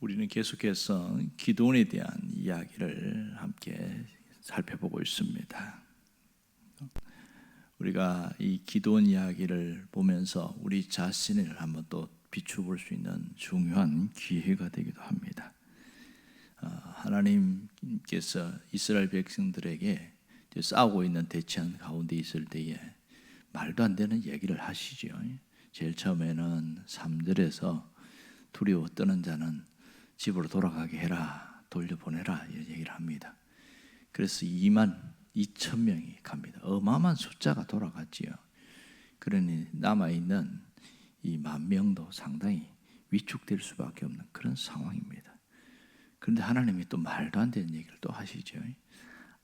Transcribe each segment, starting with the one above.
우리는 계속해서 기도원에 대한 이야기를 함께 살펴보고 있습니다. 우리가 이 기도원 이야기를 보면서 우리 자신을 한번 또 비춰볼 수 있는 중요한 기회가 되기도 합니다. 하나님께서 이스라엘 백성들에게 싸우고 있는 대치한 가운데 있을 때에 말도 안 되는 얘기를 하시죠. 제일 처음에는 3절에서 두려워 떠는 자는 집으로 돌아가게 해라, 돌려보내라 이런 얘기를 합니다. 그래서 2만 2천 명이 갑니다. 어마어마한 숫자가 돌아갔지요. 그러니 남아있는 이 10,000명도 상당히 위축될 수밖에 없는 그런 상황입니다. 그런데 하나님이 또 말도 안 되는 얘기를 또 하시죠.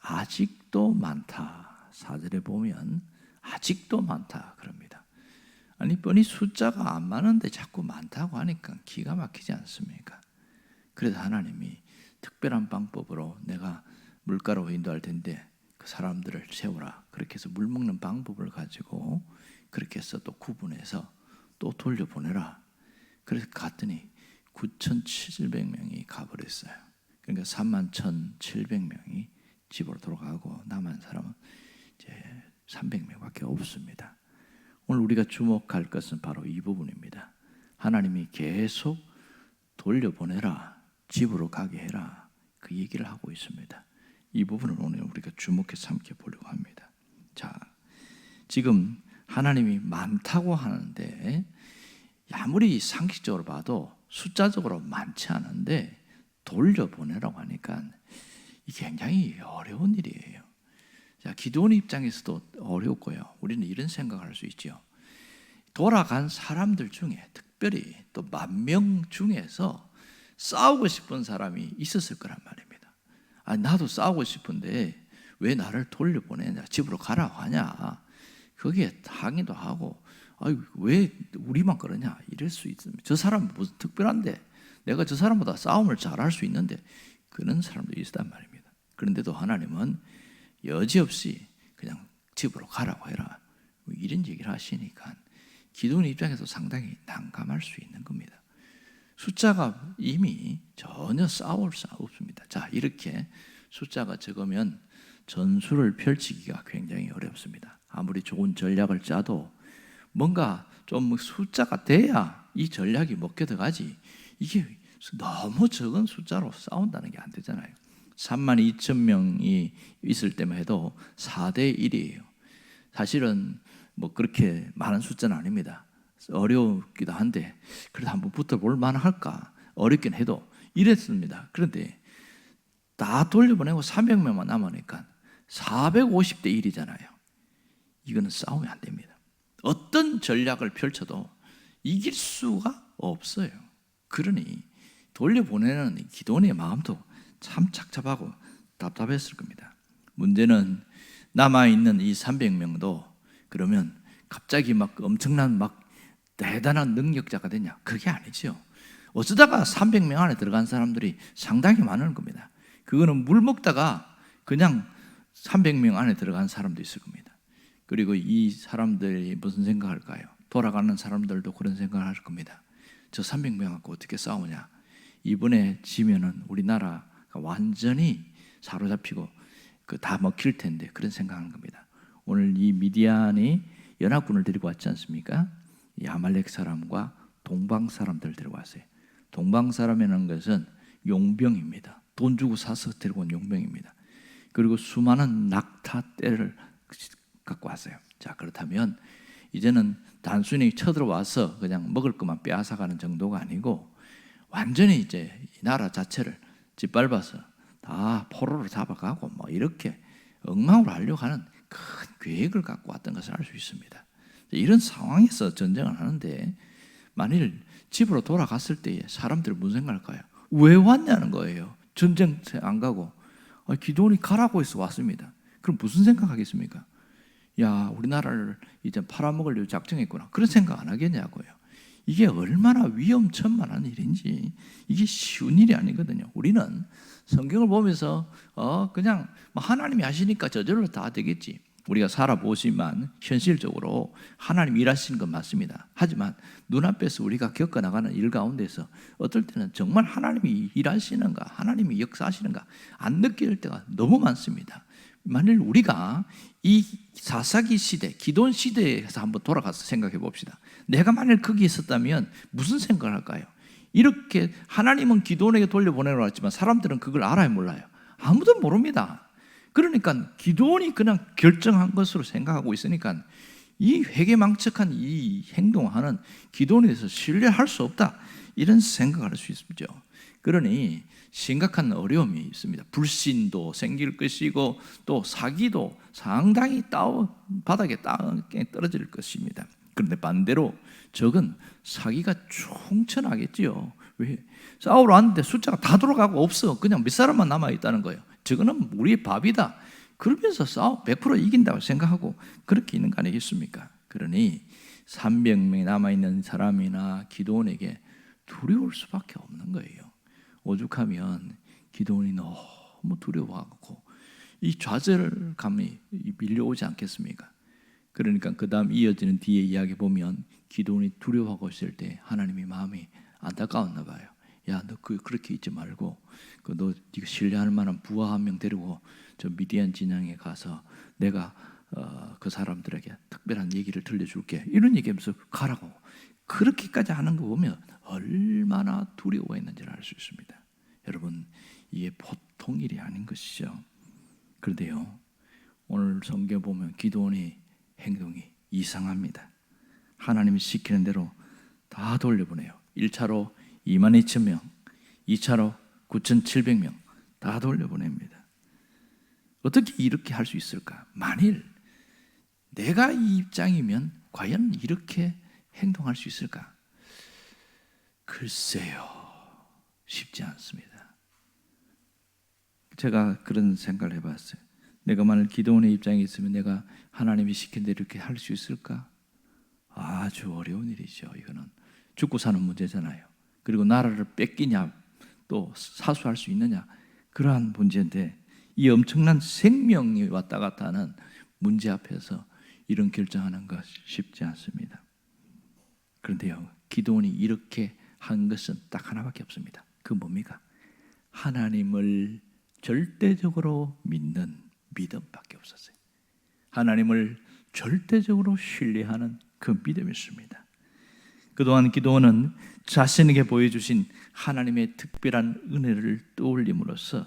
아직도 많다. 4절에 보면 아직도 많다 그럽니다. 아니 뻔히 숫자가 안 많은데 자꾸 많다고 하니까 기가 막히지 않습니까? 그래서 하나님이 특별한 방법으로 내가 물가로 인도할 텐데 그 사람들을 세우라. 그렇게 해서 물 먹는 방법을 가지고 그렇게 해서 또 구분해서 또 돌려보내라. 그래서 갔더니 9,700명이 가버렸어요. 그러니까 31,700명이 집으로 돌아가고 남은 사람은 이제 300명밖에 없습니다. 오늘 우리가 주목할 것은 바로 이 부분입니다. 하나님이 계속 돌려보내라, 집으로 가게 해라 그 얘기를 하고 있습니다. 이 부분을 오늘 우리가 주목해서 함께 보려고 합니다. 자, 지금 하나님이 많다고 하는데 아무리 상식적으로 봐도 숫자적으로 많지 않은데 돌려보내라고 하니까 이게 굉장히 어려운 일이에요. 자, 기도원 입장에서도 어렵고요. 우리는 이런 생각을 할 수 있죠. 돌아간 사람들 중에 특별히 또 10,000명 중에서 싸우고 싶은 사람이 있었을 거란 말입니다. 아니, 나도 싸우고 싶은데 왜 나를 돌려보내냐, 집으로 가라고 하냐. 거기에 항의도 하고 왜 우리만 그러냐 이럴 수 있습니다. 저 사람은 무슨 특별한데 내가 저 사람보다 싸움을 잘할 수 있는데 그런 사람도 있단 말입니다. 그런데도 하나님은 여지없이 그냥 집으로 가라고 해라 이런 얘기를 하시니까 기도원 입장에서 상당히 난감할 수 있는 겁니다. 숫자가 이미 전혀 싸울 수 없습니다. 자, 이렇게 숫자가 적으면 전술을 펼치기가 굉장히 어렵습니다. 아무리 좋은 전략을 짜도 뭔가 좀 숫자가 돼야 이 전략이 먹혀 들어가지 이게 너무 적은 숫자로 싸운다는 게 안 되잖아요. 32,000명이 있을 때만 해도 4대 1이에요. 사실은 뭐 그렇게 많은 숫자는 아닙니다. 어렵기도 한데 그래도 한번 붙어볼 만할까 어렵긴 해도 이랬습니다. 그런데 다 돌려보내고 300명만 남으니까 450대 1이잖아요. 이거는 싸우면 안 됩니다. 어떤 전략을 펼쳐도 이길 수가 없어요. 그러니 돌려보내는 기도원의 마음도 참 착잡하고 답답했을 겁니다. 문제는 남아있는 이 300명도 그러면 갑자기 막 엄청난 막 대단한 능력자가 되냐? 그게 아니죠. 어쩌다가 300명 안에 들어간 사람들이 상당히 많은 겁니다. 그거는 물 먹다가 그냥 300명 안에 들어간 사람도 있을 겁니다. 그리고 이 사람들이 무슨 생각할까요? 돌아가는 사람들도 그런 생각을 할 겁니다. 저 300명 갖고 어떻게 싸우냐? 이번에 지면은 우리나라가 완전히 사로잡히고 다 먹힐 텐데 그런 생각하는 겁니다. 오늘 이 미디안이 연합군을 데리고 왔지 않습니까? 이 아말렉 사람과 동방 사람들을 데리고 왔어요. 동방 사람이라는 것은 용병입니다. 돈 주고 사서 데리고 온 용병입니다. 그리고 수많은 낙타 떼를 갖고 왔어요. 자, 그렇다면 이제는 단순히 쳐들어와서 그냥 먹을 것만 빼앗아가는 정도가 아니고 완전히 이제 이 나라 자체를 짓밟아서 다 포로로 잡아가고 뭐 이렇게 엉망으로 하려고 하는 큰 계획을 갖고 왔던 것을 알 수 있습니다. 이런 상황에서 전쟁을 하는데 만일 집으로 돌아갔을 때에 사람들이 무슨 생각할까요? 왜 왔냐는 거예요. 전쟁 안 가고 기도원이 가라고 해서 왔습니다. 그럼 무슨 생각하겠습니까? 야, 우리나라를 이제 팔아먹으려고 작정했구나. 그런 생각 안 하겠냐고요. 이게 얼마나 위험천만한 일인지 이게 쉬운 일이 아니거든요. 우리는 성경을 보면서 그냥 하나님이 하시니까 저절로 다 되겠지. 우리가 살아보지만 현실적으로 하나님 일하시는 건 맞습니다. 하지만 눈앞에서 우리가 겪어나가는 일 가운데서 어떨 때는 정말 하나님이 일하시는가, 하나님이 역사하시는가 안 느낄 때가 너무 많습니다. 만일 우리가 이 사사기 시대, 기도원 시대에서 한번 돌아가서 생각해 봅시다. 내가 만일 거기 있었다면 무슨 생각을 할까요? 이렇게 하나님은 기도원에게 돌려보내라고 했지만 사람들은 그걸 알아요, 몰라요? 아무도 모릅니다. 그러니까 기도원이 그냥 결정한 것으로 생각하고 있으니까 이 회개망측한 이 행동하는 기도원에 대해서 신뢰할 수 없다, 이런 생각을 할 수 있죠. 그러니 심각한 어려움이 있습니다. 불신도 생길 것이고 또 사기도 상당히 바닥에 떨어질 것입니다. 그런데 반대로 적은 사기가 충천하겠지요. 왜? 싸우러 왔는데 숫자가 다 돌아가고 없어. 그냥 몇 사람만 남아있다는 거예요. 저거는 우리의 밥이다. 그러면서 100% 이긴다고 생각하고 그렇게 있는 거 아니겠습니까? 그러니 300명이 남아있는 사람이나 기도원에게 두려울 수밖에 없는 거예요. 오죽하면 기도원이 너무 두려워하고 이 좌절감이 밀려오지 않겠습니까? 그러니까 그 다음 이어지는 뒤에 이야기 보면 기도원이 두려워하고 있을 때 하나님이 마음이 안타까웠나 봐요. 야, 너 그렇게 있지 말고 너 네가 신뢰할 만한 부하 한 명 데리고 저 미디안 진영에 가서 내가 그 사람들에게 특별한 얘기를 들려줄게, 이런 얘기하면서 가라고 그렇게까지 하는 거 보면 얼마나 두려워했는지를 알 수 있습니다. 여러분, 이게 보통 일이 아닌 것이죠. 그런데요, 오늘 성경 보면 기도원의 행동이 이상합니다. 하나님이 시키는 대로 다 돌려보내요. 1차로 22,000명, 2차로 9,700명 다 돌려보냅니다. 어떻게 이렇게 할 수 있을까? 만일 내가 이 입장이면 과연 이렇게 행동할 수 있을까? 글쎄요, 쉽지 않습니다. 제가 그런 생각을 해봤어요. 내가 만일 기도원의 입장에 있으면 내가 하나님이 시킨 대로 이렇게 할 수 있을까? 아주 어려운 일이죠. 이거는 죽고 사는 문제잖아요. 그리고 나라를 뺏기냐 또 사수할 수 있느냐, 그러한 문제인데 이 엄청난 생명이 왔다 갔다 하는 문제 앞에서 이런 결정하는 것 쉽지 않습니다. 그런데요, 기도원이 이렇게 한 것은 딱 하나밖에 없습니다. 그 뭡니까? 하나님을 절대적으로 믿는 믿음밖에 없었어요. 하나님을 절대적으로 신뢰하는 그 믿음이었습니다. 그동안 기도원은 자신에게 보여주신 하나님의 특별한 은혜를 떠올림으로써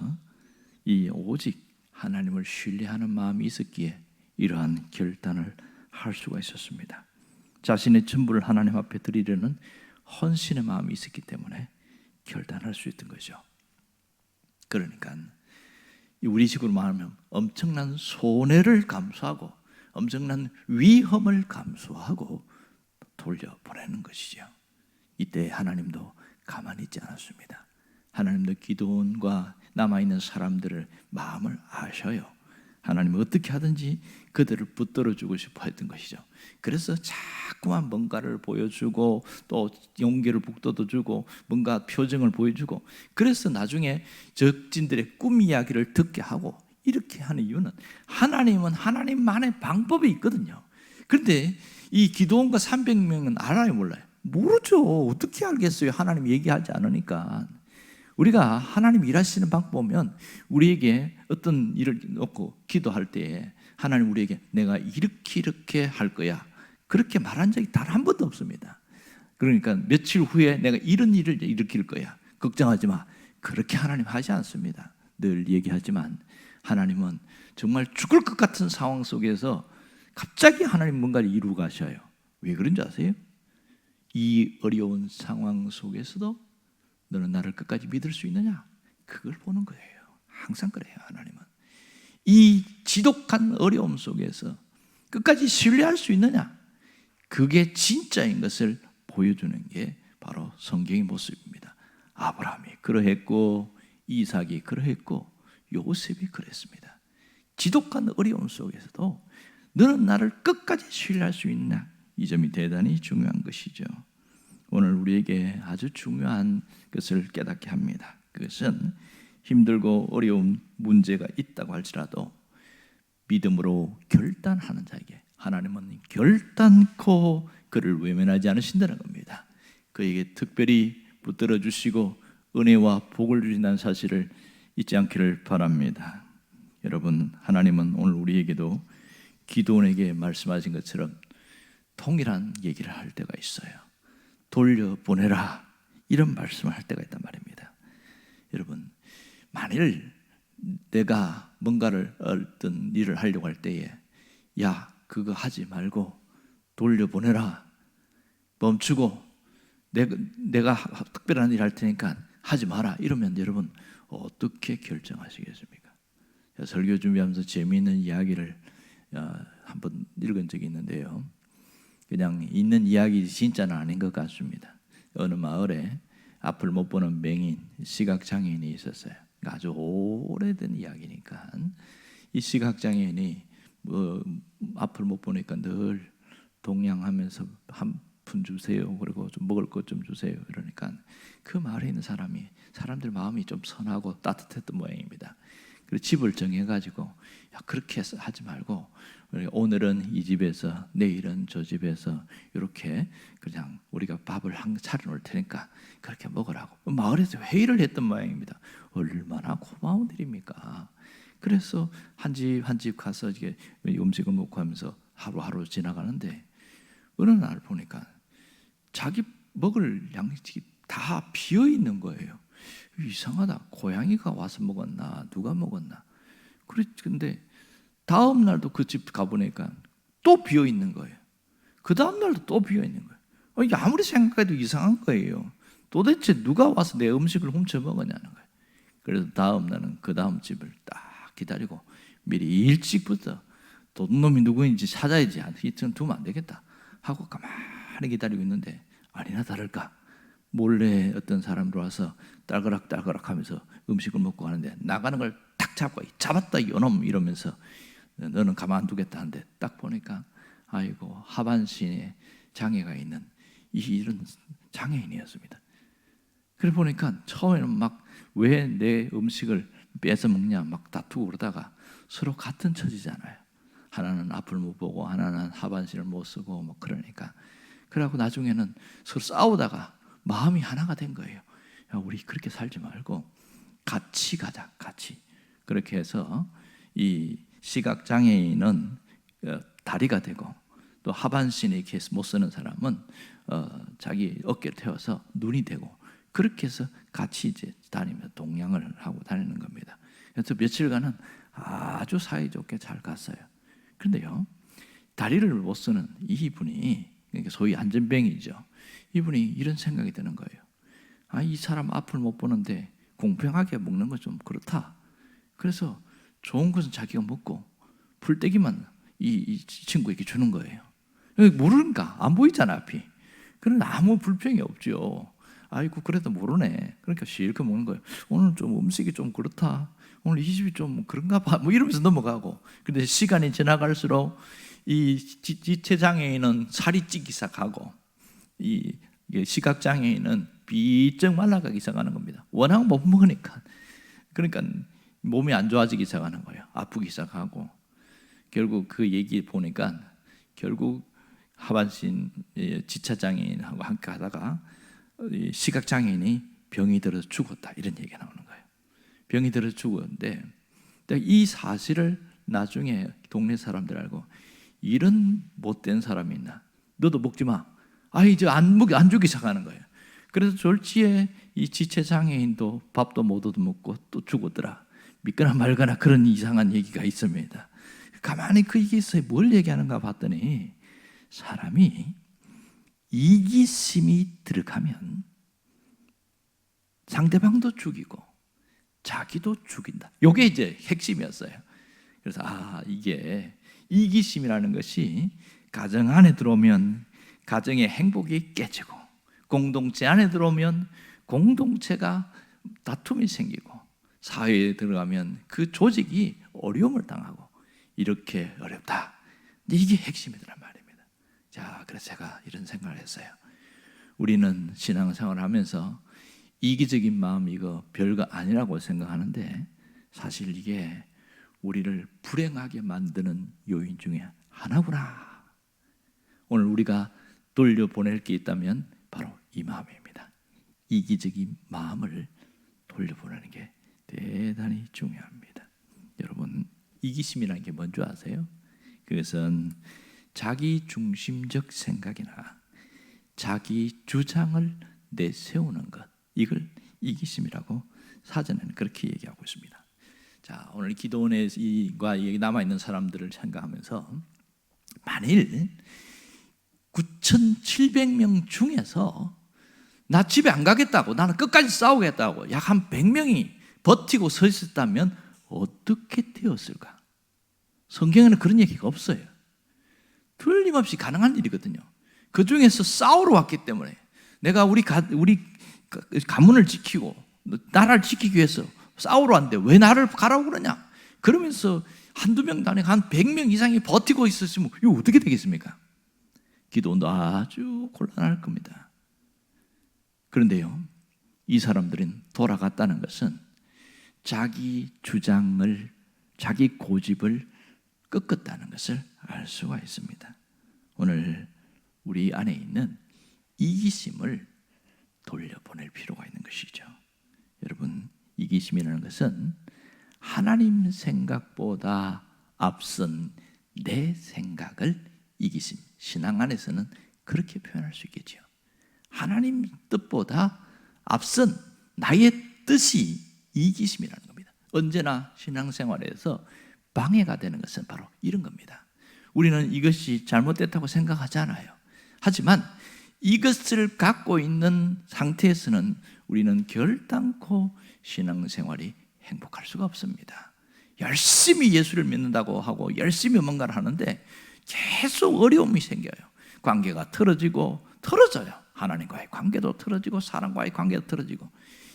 이 오직 하나님을 신뢰하는 마음이 있었기에 이러한 결단을 할 수가 있었습니다. 자신의 전부를 하나님 앞에 드리려는 헌신의 마음이 있었기 때문에 결단할 수 있던 거죠. 그러니까 우리식으로 말하면 엄청난 손해를 감수하고 엄청난 위험을 감수하고 돌려보내는 것이죠. 이때 하나님도 가만히 있지 않았습니다. 하나님도 기도원과 남아있는 사람들의 마음을 아셔요. 하나님은 어떻게 하든지 그들을 붙들어주고 싶어 했던 것이죠. 그래서 자꾸만 뭔가를 보여주고 또 용기를 북돋아주고 뭔가 표정을 보여주고, 그래서 나중에 적진들의 꿈 이야기를 듣게 하고 이렇게 하는 이유는 하나님은 하나님만의 방법이 있거든요. 그런데 이 기도원과 300명은 알아요, 몰라요? 모르죠. 어떻게 알겠어요? 하나님 얘기하지 않으니까. 우리가 하나님 일하시는 방법 보면 우리에게 어떤 일을 놓고 기도할 때에 하나님 우리에게 내가 이렇게 할 거야, 그렇게 말한 적이 단 한 번도 없습니다. 그러니까 며칠 후에 내가 이런 일을 일으킬 거야, 걱정하지 마, 그렇게 하나님 하지 않습니다. 늘 얘기하지만 하나님은 정말 죽을 것 같은 상황 속에서 갑자기 하나님 뭔가를 이루고 가셔요. 왜 그런지 아세요? 이 어려운 상황 속에서도 너는 나를 끝까지 믿을 수 있느냐? 그걸 보는 거예요. 항상 그래요. 하나님은 이 지독한 어려움 속에서 끝까지 신뢰할 수 있느냐? 그게 진짜인 것을 보여주는 게 바로 성경의 모습입니다. 아브라함이 그러했고 이삭이 그러했고 요셉이 그랬습니다. 지독한 어려움 속에서도 너는 나를 끝까지 신뢰할 수 있느냐? 이 점이 대단히 중요한 것이죠. 오늘 우리에게 아주 중요한 것을 깨닫게 합니다. 그것은 힘들고 어려운 문제가 있다고 할지라도 믿음으로 결단하는 자에게 하나님은 결단코 그를 외면하지 않으신다는 겁니다. 그에게 특별히 붙들어 주시고 은혜와 복을 주신다는 사실을 잊지 않기를 바랍니다. 여러분, 하나님은 오늘 우리에게도 기도원에게 말씀하신 것처럼 동일한 얘기를 할 때가 있어요. 돌려보내라, 이런 말씀을 할 때가 있단 말입니다. 여러분, 만일 내가 뭔가를 어떤 일을 하려고 할 때에 야, 그거 하지 말고 돌려보내라, 멈추고 내가 특별한 일 할 테니까 하지 마라, 이러면 여러분 어떻게 결정하시겠습니까? 설교 준비하면서 재미있는 이야기를 한번 읽은 적이 있는데요, 그냥 있는 이야기 진짜는 아닌 것 같습니다. 어느 마을에 앞을 못 보는 맹인, 시각장애인이 있었어요. 아주 오래된 이야기니까 이 시각장애인이 앞을 못 보니까 늘 동양하면서 한 푼 주세요, 그리고 좀 먹을 것 좀 주세요, 이러니까 그 마을에 있는 사람들 마음이 좀 선하고 따뜻했던 모양입니다. 그리고 집을 정해가지고 야, 그렇게 하지 말고 오늘은 이 집에서 내일은 저 집에서 이렇게 그냥 우리가 밥을 차려놓을 테니까 그렇게 먹으라고 마을에서 회의를 했던 모양입니다. 얼마나 고마운 일입니까? 그래서 한 집 한 집 가서 이게 음식을 먹고 하면서 하루하루 지나가는데 어느 날 보니까 자기 먹을 양식이 다 비어 있는 거예요. 이상하다. 고양이가 와서 먹었나? 누가 먹었나? 근데 다음 날도 그 집 가보니까 또 비어 있는 거예요. 그 다음 날도 또 비어 있는 거예요. 이게 아무리 생각해도 이상한 거예요. 도대체 누가 와서 내 음식을 훔쳐 먹었냐는 거예요. 그래서 다음 날은 그 다음 집을 딱 기다리고 미리 일찍부터 도둑놈이 누구인지 찾아야지, 이쯤 두면 안 되겠다 하고 가만히 기다리고 있는데 아니나 다를까 몰래 어떤 사람 들어와서 딸그락딸그락 하면서 음식을 먹고 가는데 나가는 걸 탁 잡고 잡았다 이놈, 이러면서 너는 가만두겠다 하는데 딱 보니까 아이고 하반신에 장애가 있는 이런 장애인이었습니다. 그래 보니까 처음에는 막 왜 내 음식을 뺏어 먹냐 막 다투고 그러다가 서로 같은 처지잖아요. 하나는 앞을 못 보고 하나는 하반신을 못 쓰고 뭐 그러니까 그래갖고 나중에는 서로 싸우다가 마음이 하나가 된 거예요. 야, 우리 그렇게 살지 말고 같이 가자, 같이. 그렇게 해서 이 시각장애인은 다리가 되고 또 하반신이 이렇게 못 쓰는 사람은 자기 어깨를 태워서 눈이 되고 그렇게 해서 같이 이제 다니며 동양을 하고 다니는 겁니다. 그래서 며칠간은 아주 사이좋게 잘 갔어요. 그런데요, 다리를 못 쓰는 이분이 소위 안전병이죠. 이분이 이런 생각이 드는 거예요. 아, 이 사람 앞을 못 보는데 공평하게 먹는 건 좀 그렇다. 그래서 좋은 것은 자기가 먹고 풀떼기만 이 친구에게 주는 거예요. 모르니까 안 보이잖아 앞이. 그러나 아무 불평이 없죠. 아이고 그래도 모르네. 그러니까 실컷 먹는 거예요. 오늘 좀 음식이 좀 그렇다. 오늘 이 집이 좀 그런가 봐. 뭐 이러면서 넘어가고. 근데 시간이 지나갈수록 이 지체장애인은 살이 찌기 시작하고 이 시각장애인은 비쩍 말라가기 시작하는 겁니다. 워낙 못 먹으니까. 그러니까 몸이 안 좋아지기 시작하는 거예요. 아프기 시작하고. 결국 그 얘기 보니까 결국 하반신 지체장애인하고 함께 하다가 시각장애인이 병이 들어서 죽었다, 이런 얘기가 나오는 거예요. 병이 들어서 죽었는데 이 사실을 나중에 동네 사람들 알고 이런 못된 사람이 있나? 너도 먹지 마. 이제 안 주기 시작하는 거예요. 그래서 졸지에 이 지체장애인도 밥도 못 얻어먹고 또 죽었더라. 믿거나 말거나 그런 이상한 얘기가 있습니다. 가만히 그 얘기 있어요. 뭘 얘기하는가 봤더니 사람이 이기심이 들어가면 상대방도 죽이고 자기도 죽인다. 이게 이제 핵심이었어요. 그래서 이게 이기심이라는 것이 가정 안에 들어오면 가정의 행복이 깨지고 공동체 안에 들어오면 공동체가 다툼이 생기고 사회에 들어가면 그 조직이 어려움을 당하고 이렇게 어렵다. 이게 핵심이더란 말입니다. 자, 그래서 제가 이런 생각을 했어요. 우리는 신앙생활을 하면서 이기적인 마음 이거 별거 아니라고 생각하는데 사실 이게 우리를 불행하게 만드는 요인 중에 하나구나. 오늘 우리가 돌려보낼 게 있다면 바로 이 마음입니다. 이기적인 마음을 돌려보내는 게 대단히 중요합니다. 여러분, 이기심이라는 게 뭔지 아세요? 그것은 자기 중심적 생각이나 자기 주장을 내세우는 것, 이걸 이기심이라고 사전에는 그렇게 얘기하고 있습니다. 자, 오늘 기도원과 여기 남아있는 사람들을 생각하면서 만일 9,700명 중에서 나 집에 안 가겠다고, 나는 끝까지 싸우겠다고 약 한 100명이 버티고 서 있었다면 어떻게 되었을까? 성경에는 그런 얘기가 없어요. 틀림없이 가능한 일이거든요. 그 중에서 싸우러 왔기 때문에 내가 우리 가문을 지키고 나라를 지키기 위해서 싸우러 왔는데 왜 나를 가라고 그러냐? 그러면서 한두 명 단위가 한 100명 이상이 버티고 있었으면 이거 어떻게 되겠습니까? 기도원도 아주 곤란할 겁니다. 그런데요, 이 사람들은 돌아갔다는 것은 자기 주장을, 자기 고집을 꺾었다는 것을 알 수가 있습니다. 오늘 우리 안에 있는 이기심을 돌려보낼 필요가 있는 것이죠. 여러분, 이기심이라는 것은 하나님 생각보다 앞선 내 생각을 이기심, 신앙 안에서는 그렇게 표현할 수 있겠죠. 하나님 뜻보다 앞선 나의 뜻이 이기심이라는 겁니다. 언제나 신앙생활에서 방해가 되는 것은 바로 이런 겁니다. 우리는 이것이 잘못됐다고 생각하지 않아요. 하지만 이것을 갖고 있는 상태에서는 우리는 결단코 신앙생활이 행복할 수가 없습니다. 열심히 예수를 믿는다고 하고 열심히 뭔가를 하는데 계속 어려움이 생겨요. 관계가 틀어져요. 하나님과의 관계도 틀어지고 사람과의 관계도 틀어지고.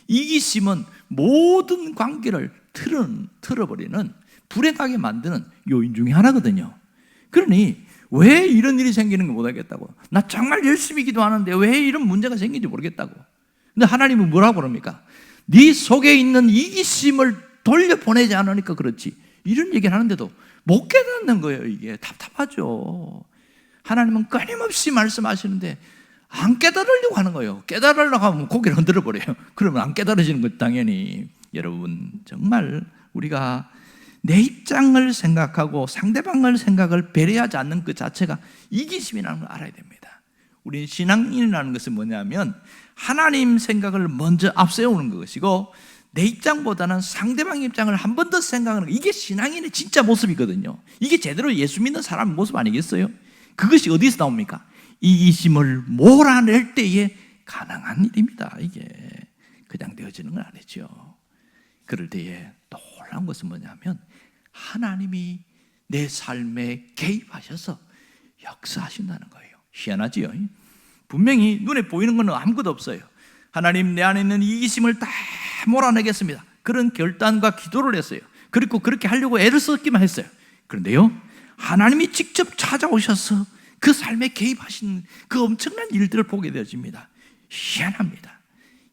이기심은 모든 관계를 틀어버리는, 불행하게 만드는 요인 중에 하나거든요. 그러니 왜 이런 일이 생기는 거 못하겠다고, 나 정말 열심히 기도하는데 왜 이런 문제가 생긴지 모르겠다고. 근데 하나님은 뭐라고 그럽니까? 네 속에 있는 이기심을 돌려보내지 않으니까 그렇지, 이런 얘기를 하는데도 못 깨닫는 거예요. 이게 답답하죠. 하나님은 끊임없이 말씀하시는데 안 깨달으려고 하는 거예요. 깨달으려고 하면 고개를 흔들어 버려요. 그러면 안 깨달아지는 것 당연히. 여러분, 정말 우리가 내 입장을 생각하고 상대방을 생각을 배려하지 않는 그 자체가 이기심이라는 걸 알아야 됩니다. 우리 신앙인이라는 것은 뭐냐면 하나님 생각을 먼저 앞세우는 것이고 내 입장보다는 상대방 입장을 한 번 더 생각하는 거, 이게 신앙인의 진짜 모습이거든요. 이게 제대로 예수 믿는 사람의 모습 아니겠어요? 그것이 어디서 나옵니까? 이기심을 몰아낼 때에 가능한 일입니다. 이게 그냥 되어지는 건 아니죠. 그럴 때에 놀라운 것은 뭐냐면 하나님이 내 삶에 개입하셔서 역사하신다는 거예요. 희한하지요. 분명히 눈에 보이는 건 아무것도 없어요. 하나님, 내 안에 있는 이기심을 다 몰아내겠습니다. 그런 결단과 기도를 했어요. 그리고 그렇게 하려고 애를 썼기만 했어요. 그런데요, 하나님이 직접 찾아오셔서 그 삶에 개입하신 그 엄청난 일들을 보게 되어집니다. 희한합니다.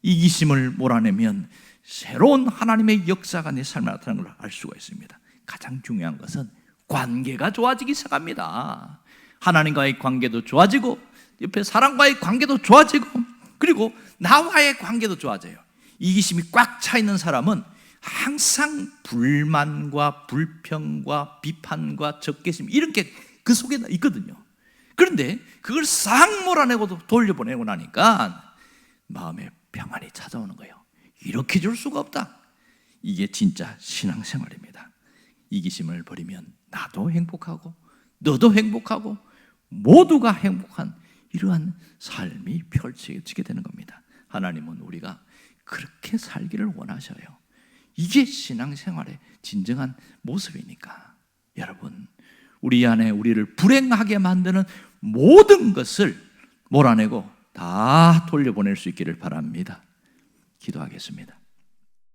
이기심을 몰아내면 새로운 하나님의 역사가 내 삶에 나타나는 걸 알 수가 있습니다. 가장 중요한 것은 관계가 좋아지기 시작합니다. 하나님과의 관계도 좋아지고 옆에 사람과의 관계도 좋아지고 그리고 나와의 관계도 좋아져요. 이기심이 꽉 차 있는 사람은 항상 불만과 불평과 비판과 적개심 이런 게 그 속에 있거든요. 그런데 그걸 싹 몰아내고 돌려보내고 나니까 마음에 평안이 찾아오는 거예요. 이렇게 줄 수가 없다. 이게 진짜 신앙생활입니다. 이기심을 버리면 나도 행복하고 너도 행복하고 모두가 행복한 이러한 삶이 펼쳐지게 되는 겁니다. 하나님은 우리가 그렇게 살기를 원하셔요. 이게 신앙생활의 진정한 모습이니까. 여러분, 우리 안에 우리를 불행하게 만드는 모든 것을 몰아내고 다 돌려보낼 수 있기를 바랍니다. 기도하겠습니다.